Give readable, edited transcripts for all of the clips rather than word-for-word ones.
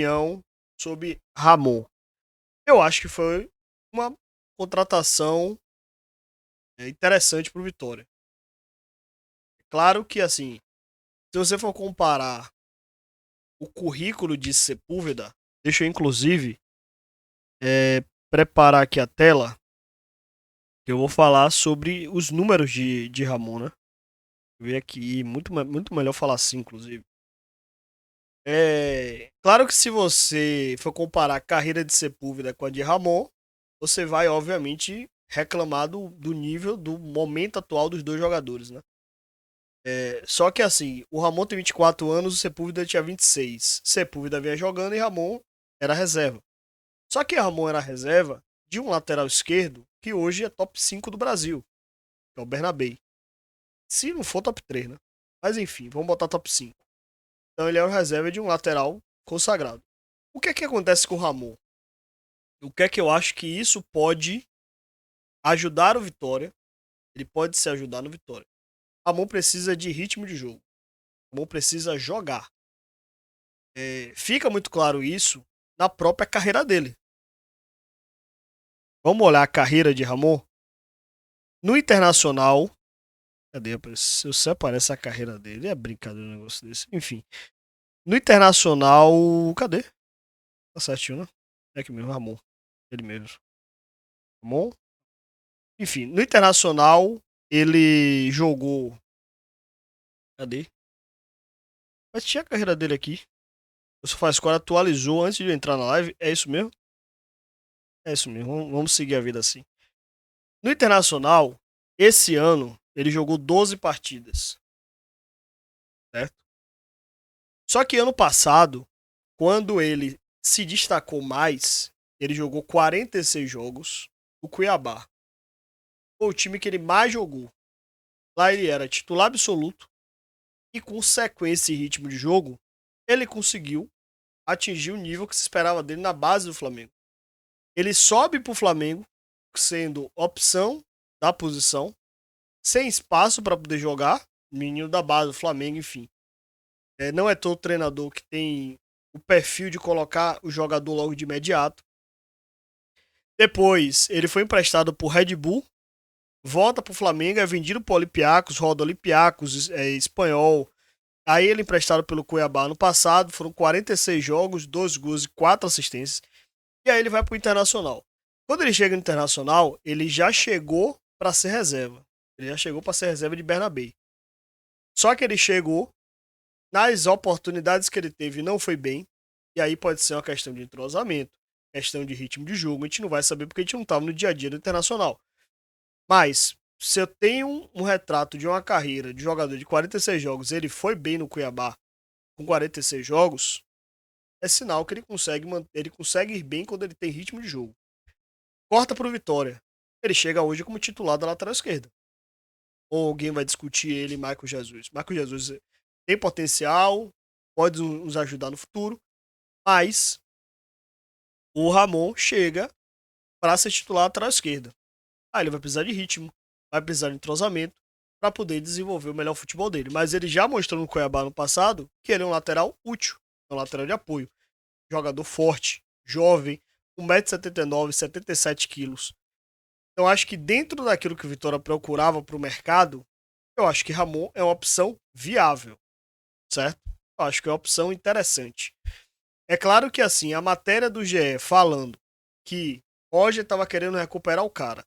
opinião sobre Ramon. Eu acho que foi uma contratação interessante para o Vitória. Claro que, assim, se você for comparar o currículo de Sepúlveda, deixa eu, inclusive, preparar aqui a tela, que eu vou falar sobre os números de Ramon, né? Ver aqui, muito melhor falar assim, inclusive. Claro que se você for comparar a carreira de Sepúlveda com a de Ramon, você vai, obviamente, reclamar do nível, do momento atual dos dois jogadores, né? Só que assim, o Ramon tem 24 anos, o Sepúlveda tinha 26. Sepúlveda vinha jogando e Ramon era reserva. Só que Ramon era reserva de um lateral esquerdo que hoje é top 5 do Brasil, que é o Bernabei. Se não for top 3, né? Mas enfim, vamos botar top 5. Então ele é o reserva de um lateral consagrado. O que é que acontece com o Ramon? O que é que eu acho que isso pode ajudar o Vitória? Ele pode se ajudar no Vitória. Ramon precisa de ritmo de jogo. Ramon precisa jogar. Fica muito claro isso na própria carreira dele. Vamos olhar a carreira de Ramon? No Internacional. Cadê? Se eu separar essa carreira dele, é brincadeira um negócio desse. Enfim. No Internacional. Cadê? Tá certinho, né? É aqui mesmo, Ramon. Ele mesmo. Ramon. Enfim, no Internacional, ele jogou. Cadê? Mas tinha a carreira dele aqui. O SofaScore atualizou antes de eu entrar na live. É isso mesmo? É isso mesmo. Vamos seguir a vida assim. No Internacional, esse ano, ele jogou 12 partidas. Certo? Só que ano passado, quando ele se destacou mais, ele jogou 46 jogos. O Cuiabá foi o time que ele mais jogou. Lá ele era titular absoluto. E com sequência e ritmo de jogo, ele conseguiu atingir o nível que se esperava dele na base do Flamengo. Ele sobe para o Flamengo, sendo opção da posição, sem espaço para poder jogar, menino da base do Flamengo, enfim. Não é todo treinador que tem o perfil de colocar o jogador logo de imediato. Depois, ele foi emprestado por Red Bull, volta para o Flamengo, é vendido para o Olympiacos, roda Olympiacos, espanhol. Aí ele emprestado pelo Cuiabá no passado, foram 46 jogos, 2 gols e 4 assistências. E aí ele vai para o Internacional. Quando ele chega no Internacional, ele já chegou para ser reserva. Ele já chegou para ser reserva de Bernabé. Só que ele chegou, nas oportunidades que ele teve, não foi bem. E aí pode ser uma questão de entrosamento, questão de ritmo de jogo. A gente não vai saber porque a gente não estava no dia a dia do Internacional. Mas, se eu tenho um retrato de uma carreira de jogador de 46 jogos, ele foi bem no Cuiabá com 46 jogos, é sinal que ele consegue ir bem quando ele tem ritmo de jogo. Corta pro Vitória. Ele chega hoje como titular da lateral esquerda. Ou alguém vai discutir ele e Marco Jesus. Marco Jesus tem potencial, pode nos ajudar no futuro, mas o Ramon chega para ser titular lateral esquerda. Aí ele vai precisar de ritmo, vai precisar de entrosamento para poder desenvolver o melhor futebol dele. Mas ele já mostrou no Cuiabá no passado que ele é um lateral útil, é um lateral de apoio. Jogador forte, jovem, 1,79m, 77 kg. Então acho que dentro daquilo que o Vitória procurava para o mercado, eu acho que Ramon é uma opção viável, certo? Eu acho que é uma opção interessante. É claro que assim, a matéria do GE falando que Roger estava querendo recuperar o cara,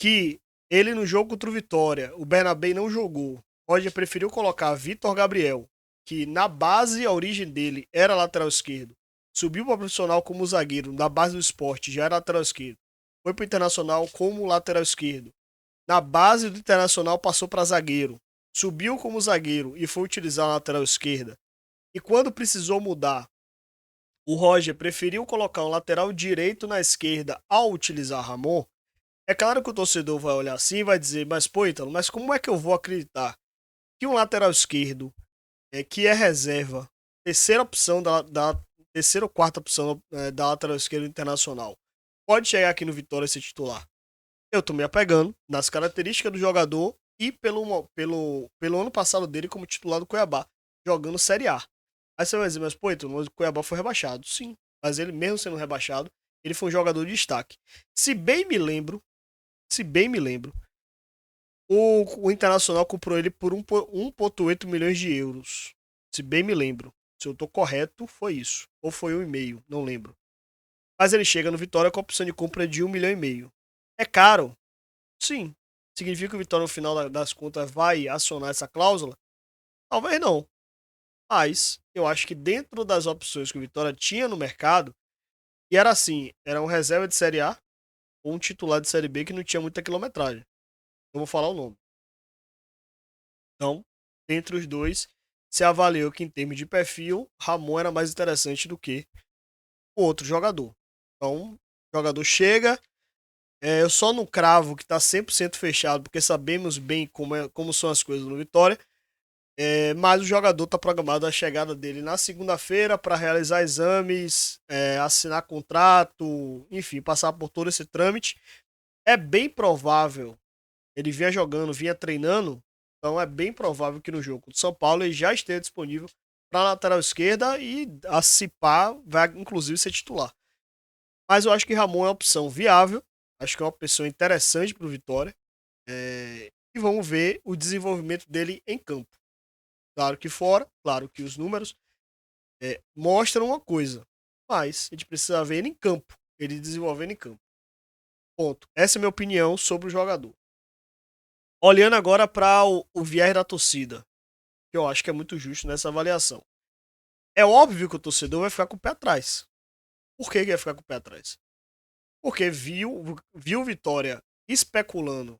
que ele no jogo contra o Vitória, o Bernabé não jogou, Roger preferiu colocar Vitor Gabriel, que na base a origem dele era lateral esquerdo, subiu para profissional como zagueiro, na base do esporte já era lateral esquerdo, foi para o Internacional como lateral esquerdo, na base do Internacional passou para zagueiro, subiu como zagueiro e foi utilizar a lateral esquerda. E quando precisou mudar, o Roger preferiu colocar um lateral direito na esquerda ao utilizar Ramon. É claro que o torcedor vai olhar assim e vai dizer, mas pô, Ítalo, mas como é que eu vou acreditar que um lateral esquerdo, que é reserva, terceira opção da terceira ou quarta opção da lateral esquerda internacional, pode chegar aqui no Vitória e ser titular? Eu tô me apegando nas características do jogador e pelo ano passado dele como titular do Cuiabá, jogando Série A. Aí você vai dizer, mas pô, então, o Cuiabá foi rebaixado. Sim, mas ele mesmo sendo rebaixado, ele foi um jogador de destaque. Se bem me lembro, se bem me lembro, o Internacional comprou ele por 1,8 milhões de euros. Se bem me lembro. Se eu tô correto, foi isso. Ou foi 1,5, não lembro. Mas ele chega no Vitória com a opção de compra de 1,5 milhão. É caro? Sim. Significa que o Vitória, no final das contas, vai acionar essa cláusula? Talvez não. Mas eu acho que dentro das opções que o Vitória tinha no mercado, e era assim, era um reserva de Série A ou um titular de Série B que não tinha muita quilometragem. Eu vou falar o nome. Então, entre os dois, se avaliou que em termos de perfil, Ramon era mais interessante do que o outro jogador. Então, o jogador chega, eu só não cravo que está 100% fechado, porque sabemos bem como são as coisas no Vitória. Mas o jogador está programado a chegada dele na segunda-feira para realizar exames, assinar contrato, enfim, passar por todo esse trâmite. É bem provável, ele vinha jogando, vinha treinando, então é bem provável que no jogo do São Paulo ele já esteja disponível para a lateral esquerda e, a se pá, vai inclusive ser titular. Mas eu acho que Ramon é uma opção viável, acho que é uma pessoa interessante para o Vitória. E vamos ver o desenvolvimento dele em campo. Claro que fora, claro que os números mostram uma coisa, mas a gente precisa ver ele em campo, ele desenvolvendo em campo. Ponto. Essa é a minha opinião sobre o jogador. Olhando agora para o viés da torcida, que eu acho que é muito justo nessa avaliação. É óbvio que o torcedor vai ficar com o pé atrás. Por que vai ficar com o pé atrás? Porque viu o Vitória especulando,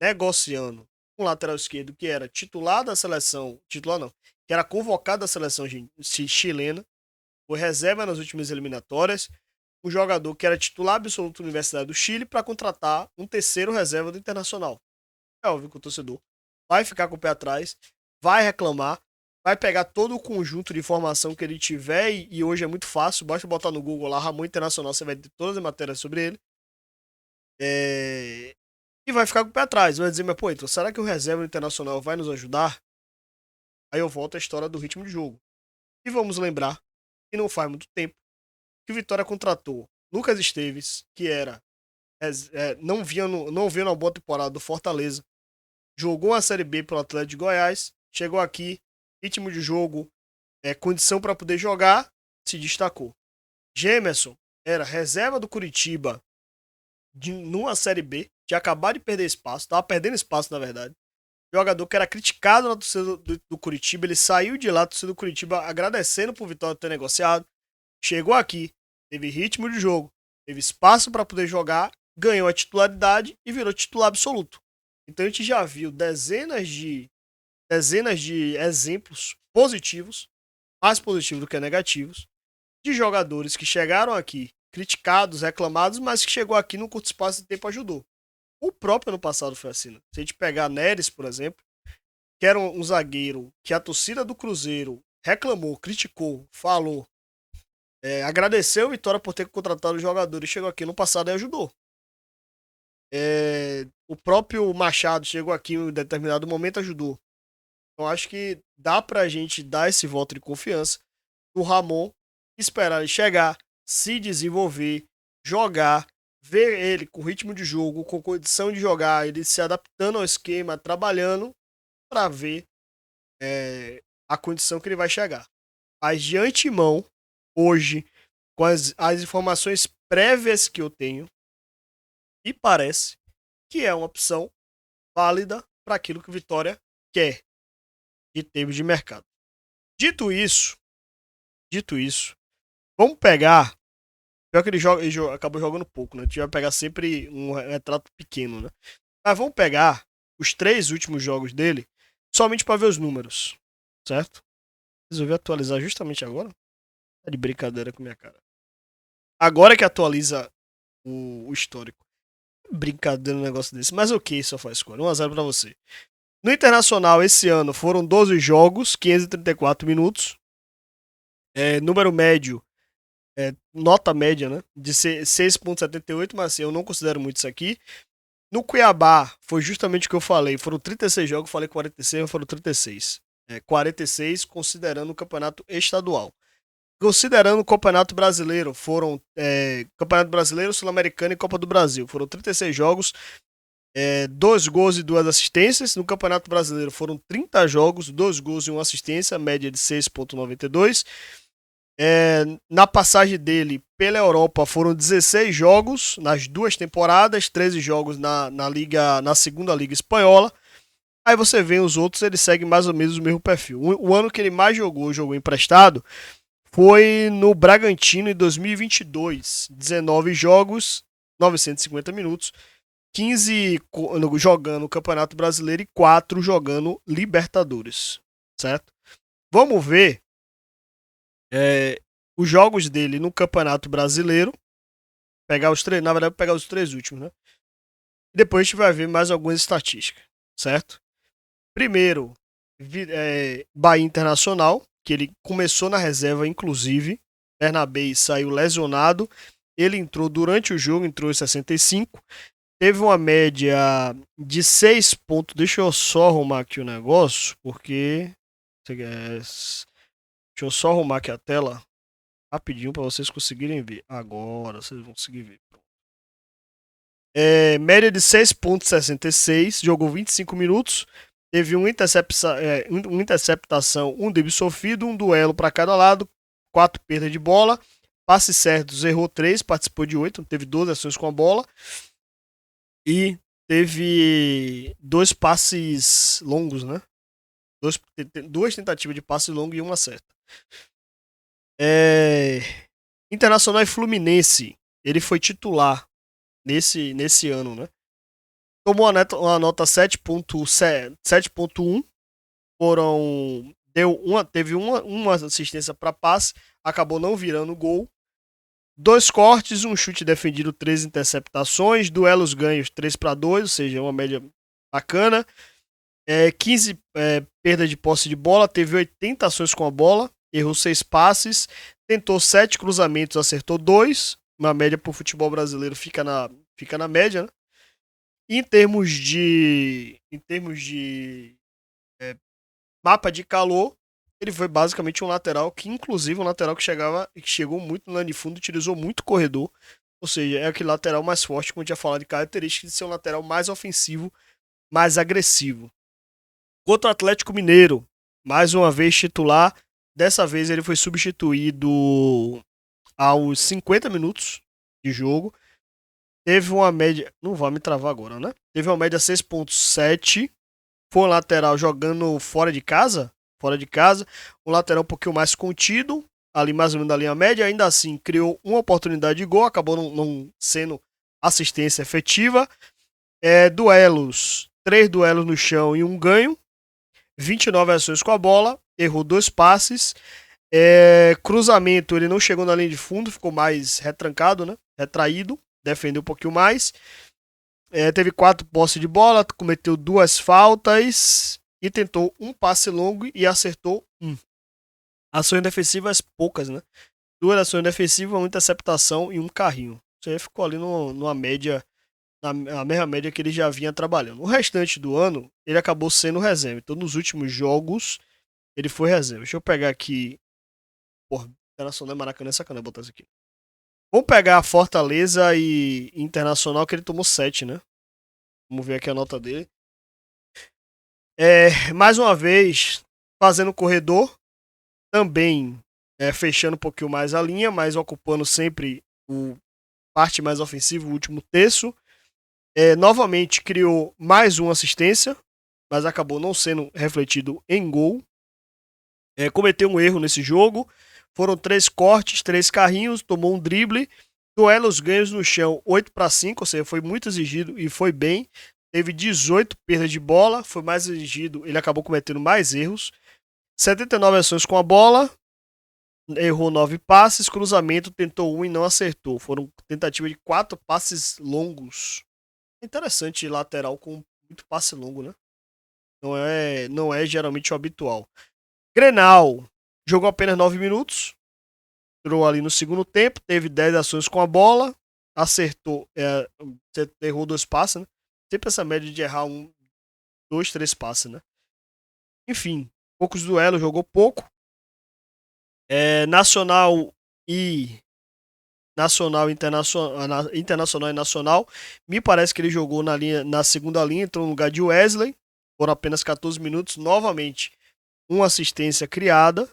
negociando com o lateral esquerdo que era titular da seleção, titular não, que era convocado da seleção chilena, foi reserva nas últimas eliminatórias, um jogador que era titular absoluto da Universidade do Chile para contratar um terceiro reserva do Internacional. É óbvio que o torcedor vai ficar com o pé atrás, vai reclamar, vai pegar todo o conjunto de informação que ele tiver e hoje é muito fácil, basta botar no Google lá Ramon Internacional, você vai ter todas as matérias sobre ele. E vai ficar com o pé atrás, vai dizer, mas pô, então, será que o reserva internacional vai nos ajudar? Aí eu volto à história do ritmo de jogo. E vamos lembrar que não faz muito tempo que o Vitória contratou Lucas Esteves, que era não vinha uma boa temporada do Fortaleza, jogou a Série B pelo Atlético de Goiás, chegou aqui, ritmo de jogo, condição para poder jogar, se destacou. Gemerson era reserva do Curitiba numa Série B, tinha acabado de perder espaço, estava perdendo espaço na verdade. Jogador que era criticado na torcida do Curitiba, ele saiu de lá, a torcida do Curitiba agradecendo por Vitória ter negociado, chegou aqui, teve ritmo de jogo, teve espaço para poder jogar, ganhou a titularidade e virou titular absoluto. Então a gente já viu dezenas de exemplos positivos, mais positivos do que negativos, de jogadores que chegaram aqui criticados, reclamados, mas que chegou aqui num curto espaço de tempo ajudou. O próprio ano passado foi assim. Né? Se a gente pegar Neres, por exemplo, que era um zagueiro que a torcida do Cruzeiro reclamou, criticou, falou, agradeceu o Vitória por ter contratado o jogador e chegou aqui no passado e ajudou. O próprio Machado chegou aqui em um determinado momento e ajudou. Então acho que dá pra gente dar esse voto de confiança no Ramon, esperar ele chegar, se desenvolver, jogar, ver ele com ritmo de jogo, com condição de jogar, ele se adaptando ao esquema, trabalhando para ver a condição que ele vai chegar. Mas de antemão, hoje, com as informações prévias que eu tenho, me parece que é uma opção válida para aquilo que o Vitória quer de termos de mercado. Dito isso, vamos pegar. Pior que ele acabou jogando pouco, né? A gente vai pegar sempre um retrato pequeno, né? Mas vamos pegar os 3 últimos jogos dele somente para ver os números, certo? Resolvi atualizar justamente agora. Tá de brincadeira com minha cara. Agora que atualiza o histórico. Brincadeira um negócio desse. Mas ok, só faz escolha. 1-0 pra você. No Internacional, esse ano, foram 12 jogos, 534 minutos. Número médio, nota média, né? De 6,78, mas assim, eu não considero muito isso aqui. No Cuiabá, foi justamente o que eu falei. Foram 36 jogos, falei 46, mas foram 36. 46, considerando o campeonato estadual. Considerando o Campeonato Brasileiro, foram Campeonato Brasileiro, Sul-Americano e Copa do Brasil. Foram 36 jogos, 2 gols e 2 assistências. No Campeonato Brasileiro foram 30 jogos, 2 gols e 1 assistência, média de 6,92. Na passagem dele pela Europa foram 16 jogos nas 2 temporadas, 13 jogos na segunda Liga Espanhola. Aí você vê os outros, ele segue mais ou menos o mesmo perfil. O ano que ele mais jogou emprestado, foi no Bragantino em 2022. 19 jogos, 950 minutos, 15 jogando o Campeonato Brasileiro e 4 jogando Libertadores, certo? Vamos ver os jogos dele no Campeonato Brasileiro. Pegar os três, na verdade, pegar os 3 últimos, né? E depois a gente vai ver mais algumas estatísticas, certo? Primeiro, Bahia Internacional, que ele começou na reserva, inclusive. Bernabé saiu lesionado. Ele entrou durante o jogo, entrou em 65. Teve uma média de 6 pontos. Deixa eu só arrumar aqui o negócio, porque. Deixa eu só arrumar aqui a tela rapidinho para vocês conseguirem ver. Agora vocês vão conseguir ver. Média de 6,66. Jogou 25 minutos. Teve uma interceptação, um drible sofrido, um duelo para cada lado, 4 perdas de bola, passes certos, errou 3, participou de 8, teve 12 ações com a bola e teve 2 passes longos, né? 2 tentativas de passe longo e uma certa. Internacional e Fluminense, ele foi titular nesse ano, né? Tomou uma nota 7.1. Teve uma assistência para passe, acabou não virando gol. 2 cortes, um chute defendido, 3 interceptações, duelos ganhos 3-2, ou seja, uma média bacana. 15 perdas de posse de bola, teve 80 ações com a bola, errou 6 passes, tentou 7 cruzamentos, acertou 2. Uma média para o futebol brasileiro fica na média, né? Em termos de mapa de calor, ele foi basicamente um lateral que, inclusive, um lateral que chegou muito no linha de fundo, utilizou muito corredor. Ou seja, é aquele lateral mais forte, como a gente já falou, de características de ser um lateral mais ofensivo, mais agressivo. Contra o Atlético Mineiro, mais uma vez titular. Dessa vez ele foi substituído aos 50 minutos de jogo. Teve uma média. Não vai me travar agora, né? Teve uma média 6,7. Foi um lateral jogando fora de casa. Um lateral um pouquinho mais contido. Ali mais ou menos da linha média. Ainda assim, criou uma oportunidade de gol. Acabou não sendo assistência efetiva. 3 duelos no chão e um ganho. 29 ações com a bola. Errou 2 passes. Cruzamento, ele não chegou na linha de fundo. Ficou mais retrancado, né? Retraído. Defendeu um pouquinho mais. Teve 4 posses de bola, cometeu 2 faltas e tentou um passe longo e acertou 1. Ações defensivas poucas, né? 2 ações defensivas, uma interceptação e um carrinho. Isso aí ficou ali numa média, na mesma média que ele já vinha trabalhando. O restante do ano, ele acabou sendo reserva. Então, nos últimos jogos, ele foi reserva. Deixa eu pegar aqui. Porra, Internacional e Maracanã é sacanagem botar isso aqui. Vamos pegar a Fortaleza e Internacional, que ele tomou 7, né? Vamos ver aqui a nota dele. Mais uma vez, fazendo corredor. Também fechando um pouquinho mais a linha, mas ocupando sempre parte mais ofensiva, o último terço. Novamente criou mais uma assistência, mas acabou não sendo refletido em gol. Cometeu um erro nesse jogo. Foram 3 cortes, 3 carrinhos, tomou um drible. Duelos ganhos no chão, 8-5, ou seja, foi muito exigido e foi bem. Teve 18 perdas de bola, foi mais exigido, ele acabou cometendo mais erros. 79 ações com a bola, errou 9 passes, cruzamento, tentou 1 e não acertou. Foram tentativas de 4 passes longos. Interessante lateral com muito passe longo, né? Não é geralmente o habitual. Grenal, jogou apenas 9 minutos. Entrou ali no segundo tempo, teve 10 ações com a bola, acertou, errou 2 passes, né? Sempre essa média de errar 2, 3 passes, né? Enfim, poucos duelos, jogou pouco. Nacional e internacional e nacional. Me parece que ele jogou na segunda linha, entrou no lugar de Wesley, por apenas 14 minutos. Novamente, uma assistência criada,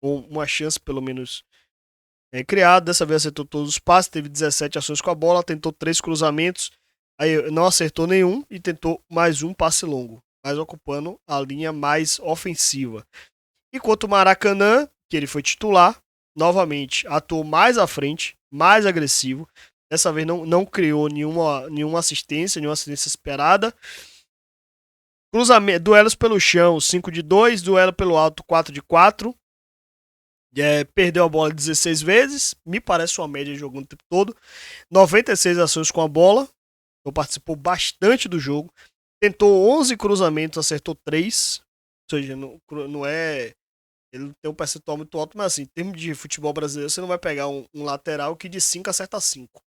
ou uma chance pelo menos criada. Dessa vez acertou todos os passes, teve 17 ações com a bola, tentou 3 cruzamentos, aí não acertou nenhum e tentou mais um passe longo, mas ocupando a linha mais ofensiva. Enquanto o Maracanã, que ele foi titular, novamente atuou mais à frente, mais agressivo. Dessa vez não criou nenhuma assistência esperada. Duelos pelo chão, 5 de 2, duelo pelo alto, 4 de 4. Perdeu a bola 16 vezes, me parece uma média jogando o tempo todo. 96 ações com a bola, então participou bastante do jogo. Tentou 11 cruzamentos, acertou 3. Ou seja, não é. Ele tem um percentual muito alto, mas assim, em termos de futebol brasileiro, você não vai pegar um lateral que de 5 acerta 5.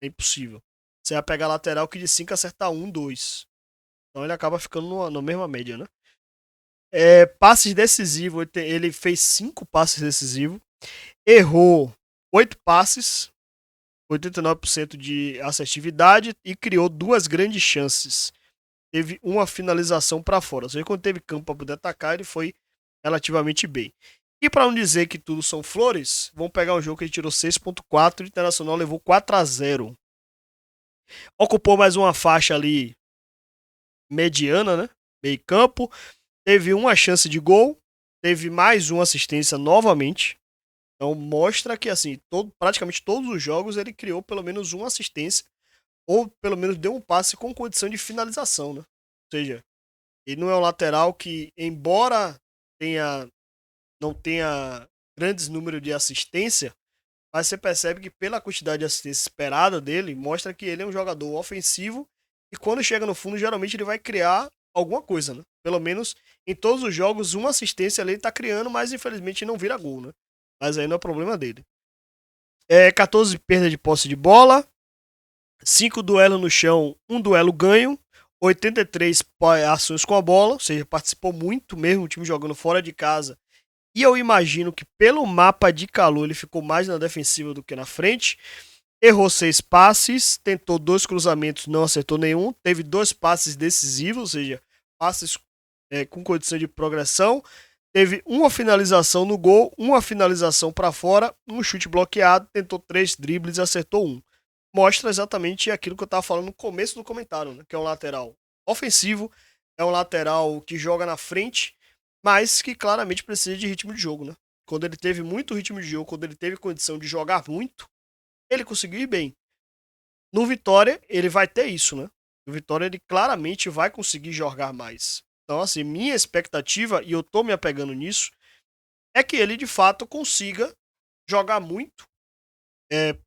É impossível. Você vai pegar lateral que de 5 acerta 1, 2. Então ele acaba ficando na mesma média, né? Passes decisivos, ele fez 5 passes decisivos. Errou 8 passes, 89% de assertividade e criou 2 grandes chances. Teve uma finalização para fora. Ou seja, quando teve campo para poder atacar, ele foi relativamente bem. E para não dizer que tudo são flores, vamos pegar um jogo que ele tirou 6.4 e o Internacional levou 4-0. Ocupou mais uma faixa ali mediana, né? Meio campo. Teve uma chance de gol. Teve mais uma assistência novamente. Então mostra que assim, praticamente todos os jogos ele criou pelo menos uma assistência. Ou pelo menos deu um passe com condição de finalização, né? Ou seja, ele não é um lateral que, embora não tenha grandes números de assistência, mas você percebe que pela quantidade de assistência esperada dele, mostra que ele é um jogador ofensivo e quando chega no fundo, geralmente ele vai criar alguma coisa, né? Pelo menos em todos os jogos, uma assistência ali ele tá criando, mas infelizmente não vira gol, né? Mas aí não é problema dele. 14 perda de posse de bola, 5 duelos no chão, 1 duelo ganho, 83 ações com a bola, ou seja, participou muito mesmo, o time jogando fora de casa. E eu imagino que pelo mapa de calor ele ficou mais na defensiva do que na frente. Errou 6 passes, tentou 2 cruzamentos, não acertou nenhum. Teve 2 passes decisivos, ou seja, passes com condição de progressão. Teve uma finalização no gol, uma finalização para fora, um chute bloqueado, tentou 3 dribles e acertou 1. Mostra exatamente aquilo que eu estava falando no começo do comentário, né? Que é um lateral ofensivo, é um lateral que joga na frente, mas que claramente precisa de ritmo de jogo, né? Quando ele teve muito ritmo de jogo, quando ele teve condição de jogar muito, ele conseguiu ir bem. No Vitória, ele vai ter isso, né? No Vitória, ele claramente vai conseguir jogar mais. Então, assim, minha expectativa, e eu tô me apegando nisso, é que ele de fato consiga jogar muito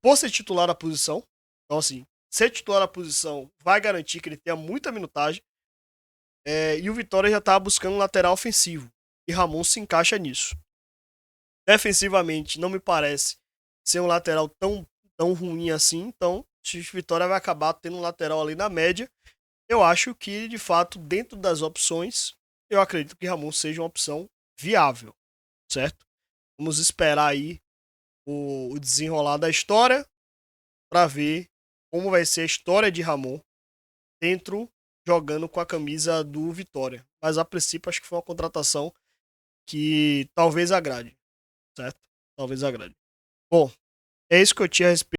por ser titular da posição. Então, assim, ser titular da posição vai garantir que ele tenha muita minutagem. E o Vitória já tá buscando um lateral ofensivo. E Ramon se encaixa nisso. Defensivamente, não me parece ser um lateral tão ruim assim. Então, se o Vitória vai acabar tendo um lateral ali na média, eu acho que, de fato, dentro das opções, eu acredito que Ramon seja uma opção viável, certo? Vamos esperar aí o desenrolar da história para ver como vai ser a história de Ramon dentro jogando com a camisa do Vitória. Mas a princípio acho que foi uma contratação que talvez agrade, certo? Talvez agrade. Bom, é isso que eu tinha a respeito